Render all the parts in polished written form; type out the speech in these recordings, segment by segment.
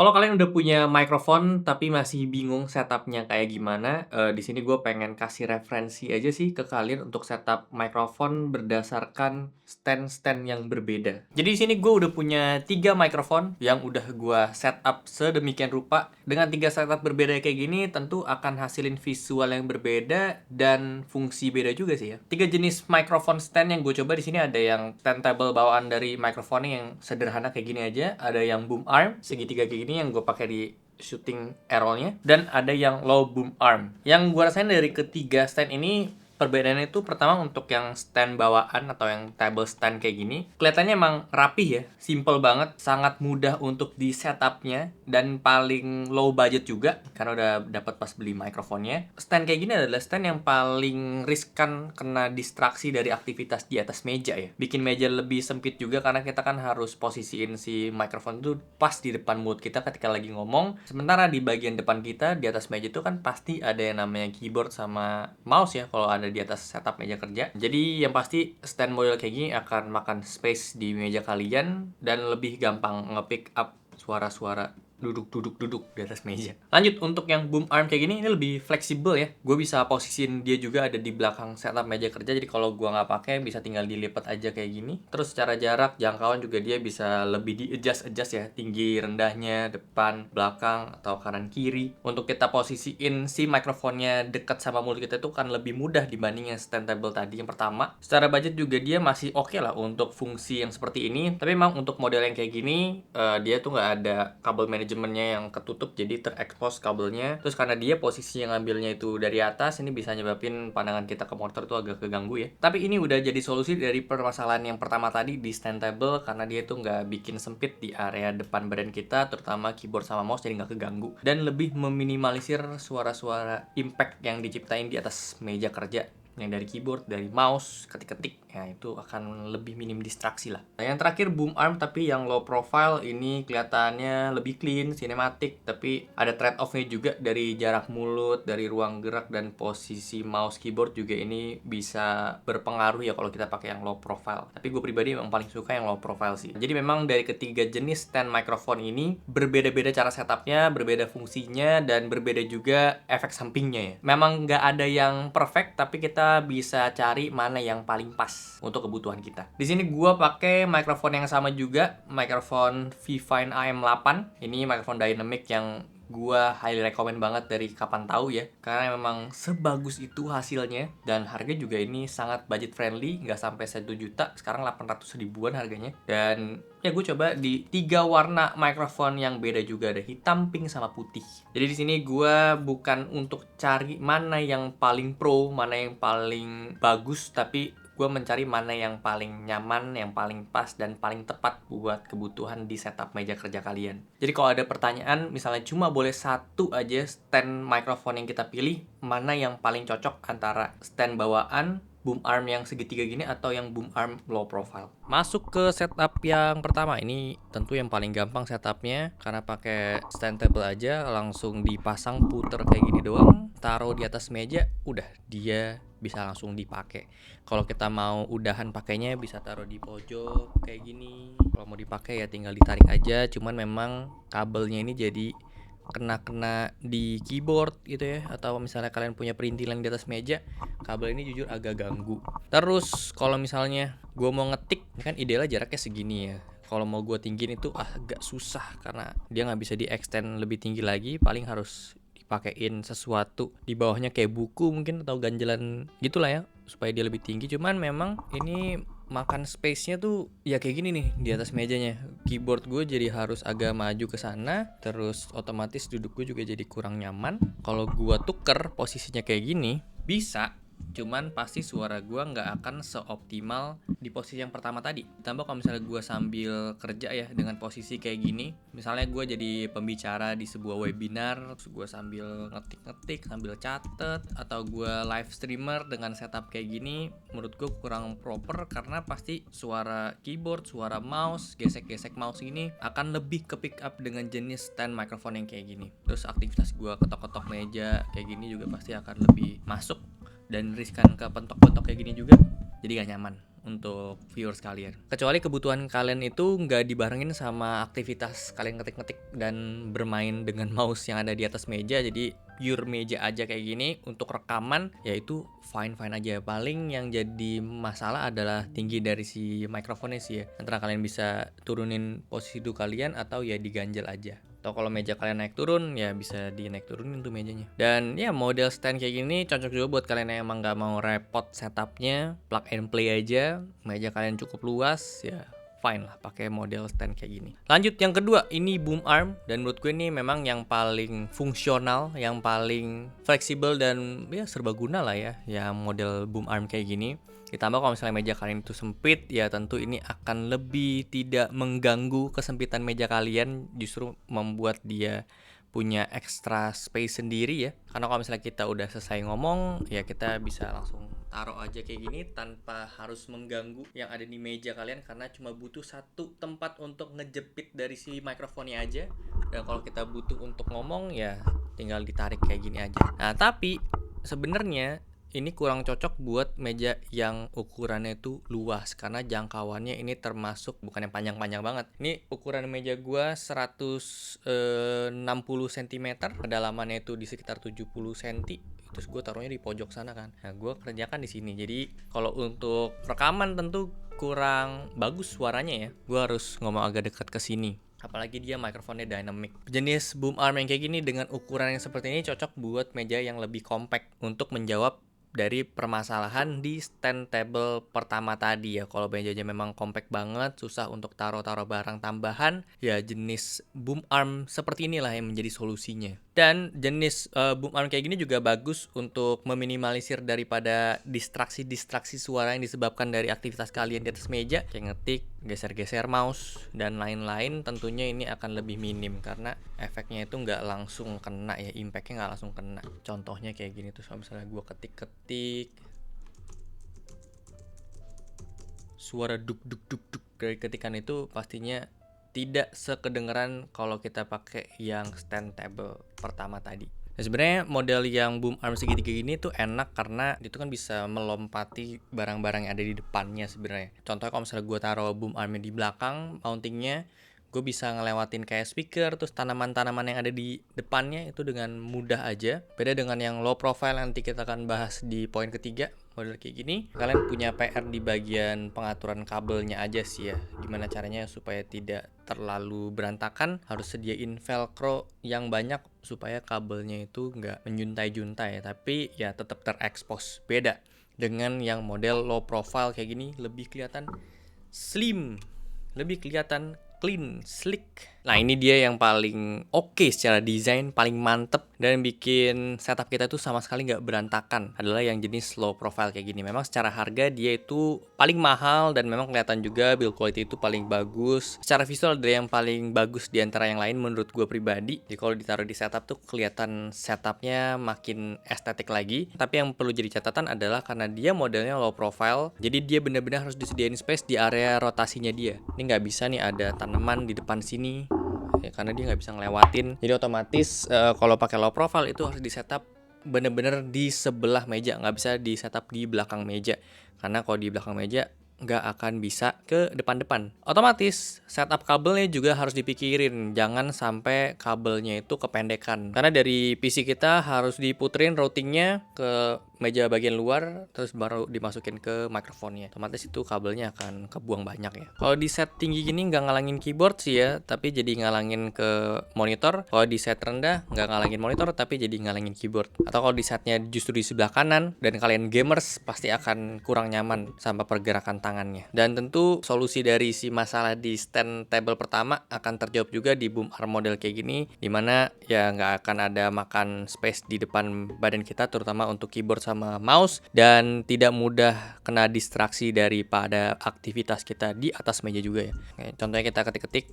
Kalau kalian udah punya mikrofon tapi masih bingung setupnya kayak gimana, di sini gue pengen kasih referensi aja sih ke kalian untuk setup mikrofon berdasarkan stand-stand yang berbeda. Jadi di sini gue udah punya 3 mikrofon yang udah gue setup sedemikian rupa. Dengan 3 setup berbeda kayak gini tentu akan hasilin visual yang berbeda dan fungsi beda juga sih ya. 3 jenis mikrofon stand yang gue coba di sini ada yang stand table bawaan dari mikrofonnya yang sederhana kayak gini aja, ada yang boom arm segitiga kayak gini yang gue pakai di shooting arrow-nya, dan ada yang low boom arm. Yang gue rasain dari ketiga stand ini, perbedaannya itu pertama untuk yang stand bawaan atau yang table stand kayak gini, kelihatannya emang rapih ya, simple banget, sangat mudah untuk di setupnya, dan paling low budget juga karena udah dapat pas beli mikrofonnya. Stand kayak gini adalah stand yang paling riskan kena distraksi dari aktivitas di atas meja ya, bikin meja lebih sempit juga karena kita kan harus posisiin si mikrofon itu pas di depan mulut kita ketika lagi ngomong. Sementara di bagian depan kita di atas meja itu kan pasti ada yang namanya keyboard sama mouse ya kalau ada di atas setup meja kerja. Jadi yang pasti stand model kayak gini akan makan space di meja kalian dan lebih gampang nge-pick up suara-suara duduk di atas meja. Lanjut, untuk yang boom arm kayak gini, ini lebih fleksibel ya. Gue bisa posisiin dia juga ada di belakang setup meja kerja, jadi kalau gue nggak pakai bisa tinggal dilipat aja kayak gini. Terus secara jarak jangkauan juga dia bisa lebih di adjust ya, tinggi rendahnya, depan, belakang, atau kanan kiri. Untuk kita posisiin si mikrofonnya dekat sama mulut kita itu kan lebih mudah dibanding yang stand table tadi yang pertama. Secara budget juga dia masih oke lah untuk fungsi yang seperti ini. Tapi memang untuk model yang kayak gini, dia tuh nggak ada kabel manajemennya yang ketutup, jadi terekspos kabelnya. Terus karena dia posisi yang ngambilnya itu dari atas, ini bisa nyebabin pandangan kita ke monitor tuh agak keganggu ya. Tapi ini udah jadi solusi dari permasalahan yang pertama tadi di stand table, karena dia tuh nggak bikin sempit di area depan badan kita, terutama keyboard sama mouse, jadi nggak keganggu. Dan lebih meminimalisir suara-suara impact yang diciptain di atas meja kerja, yang dari keyboard, dari mouse, ketik-ketik, ya itu akan lebih minim distraksi lah. Nah, yang terakhir boom arm tapi yang low profile, ini kelihatannya lebih clean, sinematik, tapi ada trade off-nya juga dari jarak mulut, dari ruang gerak, dan posisi mouse keyboard juga ini bisa berpengaruh ya kalau kita pakai yang low profile. Tapi gue pribadi memang paling suka yang low profile sih. Jadi memang dari ketiga jenis stand microphone ini berbeda-beda cara setupnya, berbeda fungsinya, dan berbeda juga efek sampingnya ya. Memang nggak ada yang perfect, tapi kita bisa cari mana yang paling pas untuk kebutuhan kita. Di sini gua pakai mikrofon yang sama juga, mikrofon V-Fine AM8. Ini mikrofon dynamic yang gua highly recommend banget dari kapan tahu ya, karena memang sebagus itu hasilnya, dan harga juga ini sangat budget friendly, nggak sampai 1 juta, sekarang 800 ribuan harganya. Dan ya gue coba di 3 warna mikrofon yang beda juga, ada hitam, pink, sama putih. Jadi di sini gue bukan untuk cari mana yang paling pro, mana yang paling bagus, tapi gue mencari mana yang paling nyaman, yang paling pas, dan paling tepat buat kebutuhan di setup meja kerja kalian. Jadi kalau ada pertanyaan, misalnya cuma boleh satu aja stand mikrofon yang kita pilih, mana yang paling cocok antara stand bawaan, boom arm yang segitiga gini, atau yang boom arm low profile? Masuk ke setup yang pertama, ini tentu yang paling gampang setupnya, karena pakai stand table aja, langsung dipasang puter kayak gini doang, taruh di atas meja, udah dia bisa langsung dipakai. Kalau kita mau udahan pakainya bisa taruh di pojok kayak gini. Kalau mau dipakai ya tinggal ditarik aja, cuman memang kabelnya ini jadi kena di keyboard gitu ya, atau misalnya kalian punya perintilan di atas meja, kabel ini jujur agak ganggu. Terus kalau misalnya gue mau ngetik, kan idealnya jaraknya segini ya. Kalau mau gue tinggiin itu agak susah karena dia nggak bisa di extend lebih tinggi lagi, paling harus dipakein sesuatu di bawahnya kayak buku mungkin atau ganjelan gitulah ya, supaya dia lebih tinggi. Cuman memang ini makan space-nya tuh ya kayak gini nih di atas mejanya. Keyboard gue jadi harus agak maju ke sana, terus otomatis duduk gue juga jadi kurang nyaman. Kalau gue tuker posisinya kayak gini bisa, cuman pasti suara gue nggak akan seoptimal di posisi yang pertama tadi. Ditambah kalau misalnya gue sambil kerja ya dengan posisi kayak gini, misalnya gue jadi pembicara di sebuah webinar, terus gue sambil ngetik-ngetik, sambil catet, atau gue live streamer dengan setup kayak gini, menurut gue kurang proper, karena pasti suara keyboard, suara mouse, gesek-gesek mouse ini akan lebih ke pick up dengan jenis stand microphone yang kayak gini. Terus aktivitas gue ketok-ketok meja kayak gini juga pasti akan lebih masuk, dan riskan ke pentok-pentok kayak gini juga jadi gak nyaman. untuk viewers kalian. Kecuali kebutuhan kalian itu nggak dibarengin sama aktivitas kalian ngetik-ngetik dan bermain dengan mouse yang ada di atas meja, jadi pure meja aja kayak gini untuk rekaman, ya itu fine-fine aja. Paling yang jadi masalah adalah tinggi dari si mikrofonnya sih ya. Antara kalian bisa turunin posisi duduk kalian atau ya diganjel aja. Atau kalau meja kalian naik turun, ya bisa dinaik turunin tuh mejanya. Dan ya model stand kayak gini cocok juga buat kalian yang emang gak mau repot setupnya, plug and play aja. Meja kalian cukup luas, ya fine lah pakai model stand kayak gini. Lanjut yang kedua, ini boom arm, dan menurut gue ini memang yang paling fungsional, yang paling fleksibel dan ya serbaguna lah ya, yang model boom arm kayak gini. Ditambah kalau misalnya meja kalian itu sempit, ya tentu ini akan lebih tidak mengganggu kesempitan meja kalian, justru membuat dia punya extra space sendiri ya. Karena kalau misalnya kita udah selesai ngomong, ya kita bisa langsung taruh aja kayak gini tanpa harus mengganggu yang ada di meja kalian, karena cuma butuh satu tempat untuk ngejepit dari si mikrofonnya aja. Dan kalau kita butuh untuk ngomong, ya tinggal ditarik kayak gini aja. Nah, tapi sebenarnya ini kurang cocok buat meja yang ukurannya itu luas, karena jangkauannya ini termasuk bukan yang panjang-panjang banget. Ini ukuran meja gua 160 cm, kedalamannya itu di sekitar 70 cm. Terus gue taruhnya di pojok sana kan. Nah, gue kerjakan di sini. Jadi kalau untuk rekaman tentu kurang bagus suaranya ya. Gue harus ngomong agak dekat ke sini. Apalagi dia mikrofonnya dynamic. Jenis boom arm yang kayak gini dengan ukuran yang seperti ini cocok buat meja yang lebih compact untuk menjawab dari permasalahan di stand table pertama tadi ya. Kalau mejanya memang compact banget, susah untuk taruh-taruh barang tambahan, ya jenis boom arm seperti inilah yang menjadi solusinya. Dan jenis boom arm kayak gini juga bagus untuk meminimalisir daripada distraksi-distraksi suara yang disebabkan dari aktivitas kalian di atas meja, kayak ngetik, geser-geser mouse, dan lain-lain. Tentunya ini akan lebih minim karena efeknya itu nggak langsung kena ya, impactnya nggak langsung kena. Contohnya kayak gini tuh, misalnya gue ketik-ketik, suara duk-duk-duk-duk dari ketikan itu pastinya tidak sekedengeran kalau kita pakai yang stand table pertama tadi. Nah, sebenarnya model yang boom arm segitiga gini tuh enak karena itu kan bisa melompati barang-barang yang ada di depannya sebenarnya. Contohnya kalau misalnya gue taruh boom armnya di belakang mountingnya, gue bisa ngelewatin kayak speaker, terus tanaman-tanaman yang ada di depannya itu dengan mudah aja. Beda dengan yang low profile, nanti kita akan bahas di poin ketiga, model kayak gini. Kalian punya PR di bagian pengaturan kabelnya aja sih ya. Gimana caranya supaya tidak terlalu berantakan, harus sediain velcro yang banyak supaya kabelnya itu nggak menjuntai-juntai, tapi ya tetap terekspos. Beda dengan yang model low profile kayak gini, lebih kelihatan slim, lebih kelihatan clean, slick. Nah, ini dia yang paling oke secara desain, paling mantep, dan bikin setup kita tuh sama sekali nggak berantakan. Adalah yang jenis low profile kayak gini. Memang secara harga dia itu paling mahal, dan memang kelihatan juga build quality itu paling bagus. Secara visual ada yang paling bagus di antara yang lain menurut gue pribadi. Jadi kalau ditaruh di setup tuh kelihatan setupnya makin estetik lagi. Tapi yang perlu jadi catatan adalah karena dia modelnya low profile, jadi dia benar-benar harus disediain space di area rotasinya dia. Ini nggak bisa nih ada tanaman di depan sini ya, karena dia nggak bisa ngelewatin. Jadi otomatis kalau pakai low profile itu harus di setup bener-bener di sebelah meja, nggak bisa di setup di belakang meja, karena kalau di belakang meja nggak akan bisa ke depan-depan. Otomatis setup kabelnya juga harus dipikirin, jangan sampai kabelnya itu kependekan, karena dari PC kita harus diputerin routingnya ke meja bagian luar, terus baru dimasukin ke mikrofonnya. Otomatis itu kabelnya akan kebuang banyak ya. Kalau di set tinggi gini nggak ngalangin keyboard sih ya, tapi jadi ngalangin ke monitor. Kalau di set rendah nggak ngalangin monitor, tapi jadi ngalangin keyboard. Atau kalau di setnya justru di sebelah kanan dan kalian gamers, pasti akan kurang nyaman sama pergerakan tangannya. Dan tentu solusi dari si masalah di stand table pertama akan terjawab juga di boom arm model kayak gini, dimana ya nggak akan ada makan space di depan badan kita, terutama untuk keyboard sama mouse, dan tidak mudah kena distraksi daripada aktivitas kita di atas meja juga ya. Contohnya kita ketik-ketik,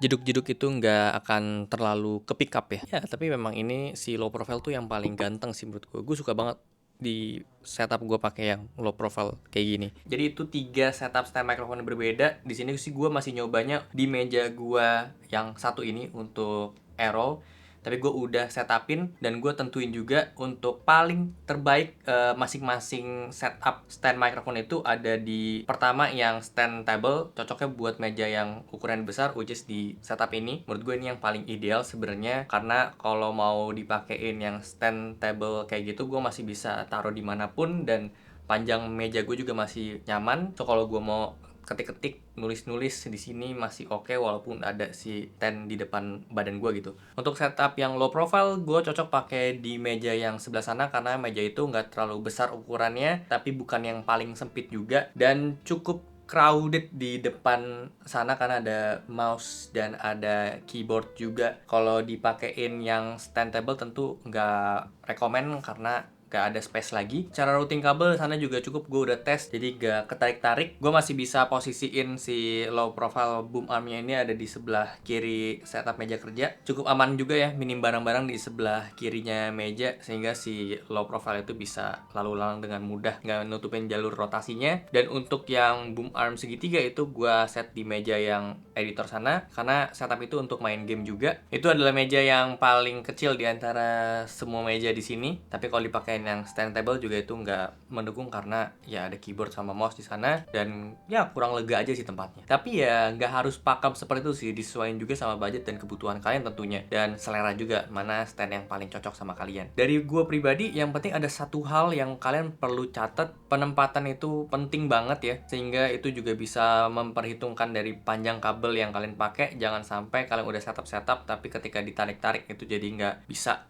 jeduk-jeduk itu nggak akan terlalu ke-pick up ya. Ya, tapi memang ini si low profile tuh yang paling ganteng sih menurut gue. Gue suka banget di setup gue pakai yang low profile kayak gini. Jadi itu 3 setup stand microphone berbeda. Di sini sih gue masih nyobanya di meja gue yang satu ini untuk Aero. tapi gue udah setupin dan gue tentuin juga untuk paling terbaik masing-masing setup stand microphone itu ada di pertama yang stand table, cocoknya buat meja yang ukuran besar, which is di setup ini. Menurut gue ini yang paling ideal sebenarnya, karena kalau mau dipakein yang stand table kayak gitu, gue masih bisa taruh dimanapun dan panjang meja gue juga masih nyaman. So kalau gue mau ketik-ketik, nulis-nulis di sini masih oke walaupun ada si stand di depan badan gue gitu. Untuk setup yang low profile, gue cocok pakai di meja yang sebelah sana karena meja itu nggak terlalu besar ukurannya, tapi bukan yang paling sempit juga, dan cukup crowded di depan sana karena ada mouse dan ada keyboard juga. Kalau dipakein yang stand table tentu nggak rekomen karena gak ada space lagi. Cara routing kabel sana juga cukup, gue udah tes, jadi gak ketarik-tarik. Gue masih bisa posisiin si low profile boom armnya ini ada di sebelah kiri setup meja kerja. Cukup aman juga ya, minim barang-barang di sebelah kirinya meja, sehingga si low profile itu bisa lalu lalang dengan mudah, gak nutupin jalur rotasinya. Dan untuk yang boom arm segitiga itu gue set di meja yang editor sana, karena setup itu untuk main game juga. Itu adalah meja yang paling kecil di antara semua meja di sini, tapi kalau dipakai yang stand table juga itu nggak mendukung karena ya ada keyboard sama mouse di sana dan ya kurang lega aja sih tempatnya. Tapi ya nggak harus pakem seperti itu sih, disesuaikan juga sama budget dan kebutuhan kalian tentunya, dan selera juga mana stand yang paling cocok sama kalian. Dari gue pribadi, yang penting ada satu hal yang kalian perlu catat, penempatan itu penting banget ya, sehingga itu juga bisa memperhitungkan dari panjang kabel yang kalian pakai. Jangan sampai kalian udah setup tapi ketika ditarik-tarik itu jadi nggak bisa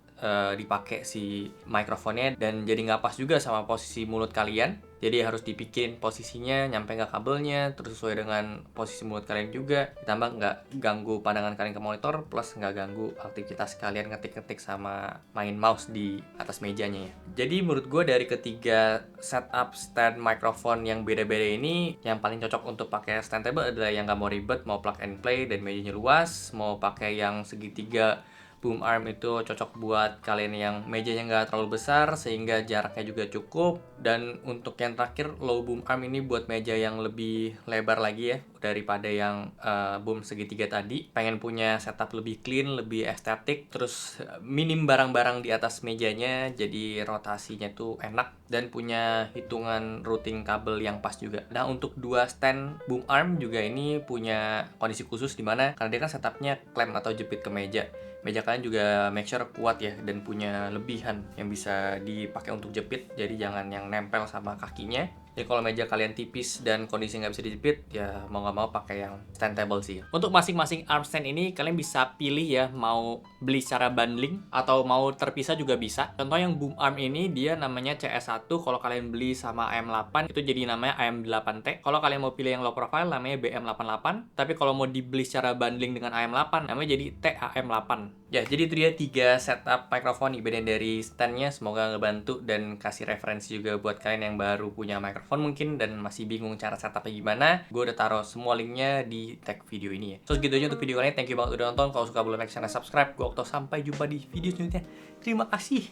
dipakai si mikrofonnya dan jadi nggak pas juga sama posisi mulut kalian. Jadi harus dibikin posisinya nyampe nggak kabelnya, terus sesuai dengan posisi mulut kalian juga, ditambah nggak ganggu pandangan kalian ke monitor, plus nggak ganggu aktivitas kalian ngetik-ngetik sama main mouse di atas mejanya ya. Jadi menurut gue dari ketiga setup stand microphone yang beda-beda ini, yang paling cocok untuk pakai stand table adalah yang nggak mau ribet, mau plug and play dan mejanya luas. Mau pakai yang segitiga boom arm itu cocok buat kalian yang mejanya nggak terlalu besar sehingga jaraknya juga cukup. Dan untuk yang terakhir, low boom arm ini buat meja yang lebih lebar lagi ya daripada yang boom segitiga tadi. Pengen punya setup lebih clean, lebih estetik, terus minim barang-barang di atas mejanya, jadi rotasinya tuh enak dan punya hitungan routing kabel yang pas juga. Nah untuk dua stand boom arm juga ini punya kondisi khusus dimana karena dia kan setupnya klem atau jepit ke meja. Meja kalian juga make sure kuat ya dan punya lebihan yang bisa dipakai untuk jepit, jadi jangan yang nempel sama kakinya. Jadi kalau meja kalian tipis dan kondisi nggak bisa dijepit, ya mau nggak mau pakai yang stand table sih. Untuk masing-masing arm stand ini kalian bisa pilih ya, mau beli secara bundling atau mau terpisah juga bisa. Contoh yang boom arm ini dia namanya CS1, kalau kalian beli sama AM8 itu jadi namanya AM8T. Kalau kalian mau pilih yang low profile namanya BM88, tapi kalau mau dibeli secara bundling dengan AM8 namanya jadi TAM8. Ya, jadi itu dia 3 setup mikrofon dibedain dari standnya. Semoga ngebantu dan kasih referensi juga buat kalian yang baru punya mikrofon mungkin dan masih bingung cara setupnya gimana. Gue udah taruh semua linknya di tag video ini ya. So segitu aja untuk video kali ini. Thank you banget udah nonton. Kalau suka boleh like, share, dan subscribe. Gue Okto, sampai jumpa di video selanjutnya. Terima kasih.